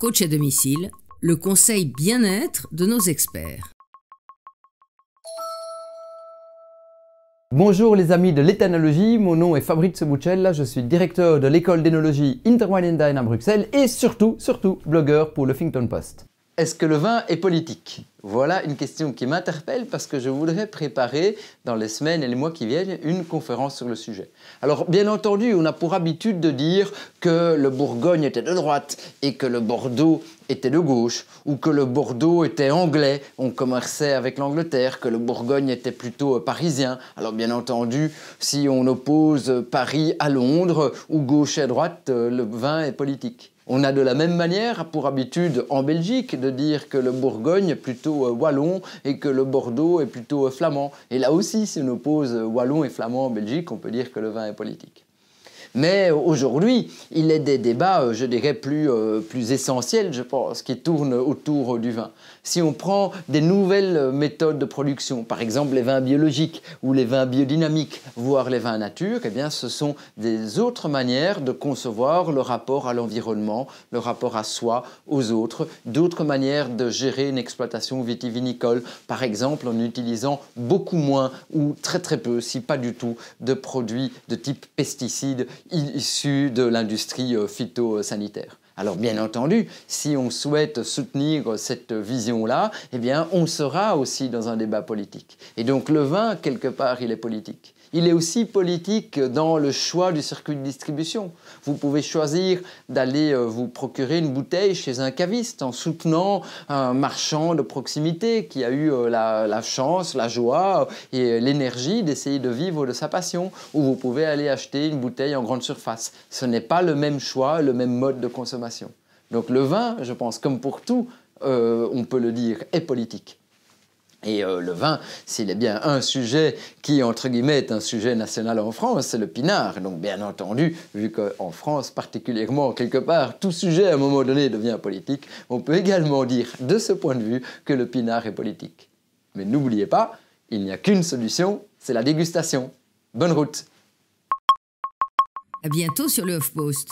Coach à domicile, le conseil bien-être de nos experts. Bonjour les amis de l'éthanologie, mon nom est Fabrizio Buccella, je suis directeur de l'école d'énologie Interwine à Bruxelles et surtout blogueur pour le Huffington Post. Est-ce que le vin est politique? Voilà une question qui m'interpelle parce que je voudrais préparer dans les semaines et les mois qui viennent une conférence sur le sujet. Alors bien entendu, on a pour habitude de dire que le Bourgogne était de droite et que le Bordeaux était de gauche, ou que le Bordeaux était anglais, on commerçait avec l'Angleterre, que le Bourgogne était plutôt parisien. Alors bien entendu, si on oppose Paris à Londres ou gauche et droite, le vin est politique. On a de la même manière pour habitude en Belgique de dire que le Bourgogne est plutôt wallon et que le Bordeaux est plutôt flamand. Et là aussi, si on oppose wallon et flamand en Belgique, on peut dire que le vin est politique. Mais aujourd'hui, il est des débats, je dirais, plus essentiels, je pense, qui tournent autour du vin. Si on prend des nouvelles méthodes de production, par exemple les vins biologiques ou les vins biodynamiques, voire les vins nature, eh bien, ce sont des autres manières de concevoir le rapport à l'environnement, le rapport à soi, aux autres, d'autres manières de gérer une exploitation vitivinicole, par exemple en utilisant beaucoup moins ou très peu, si pas du tout, de produits de type pesticides issus de l'industrie phytosanitaire. Alors bien entendu, si on souhaite soutenir cette vision-là, eh bien on sera aussi dans un débat politique. Et donc le vin, quelque part, il est politique. Il est aussi politique dans le choix du circuit de distribution. Vous pouvez choisir d'aller vous procurer une bouteille chez un caviste en soutenant un marchand de proximité qui a eu la chance, la joie et l'énergie d'essayer de vivre de sa passion. Ou vous pouvez aller acheter une bouteille en grande surface. Ce n'est pas le même choix, le même mode de consommation. Donc le vin, je pense, comme pour tout, on peut le dire, est politique. Et le vin, s'il est bien un sujet qui, entre guillemets, est un sujet national en France, c'est le pinard. Donc bien entendu, vu qu'en France, particulièrement, quelque part, tout sujet à un moment donné devient politique, on peut également dire, de ce point de vue, que le pinard est politique. Mais n'oubliez pas, il n'y a qu'une solution, c'est la dégustation. Bonne route! À bientôt sur le HuffPost.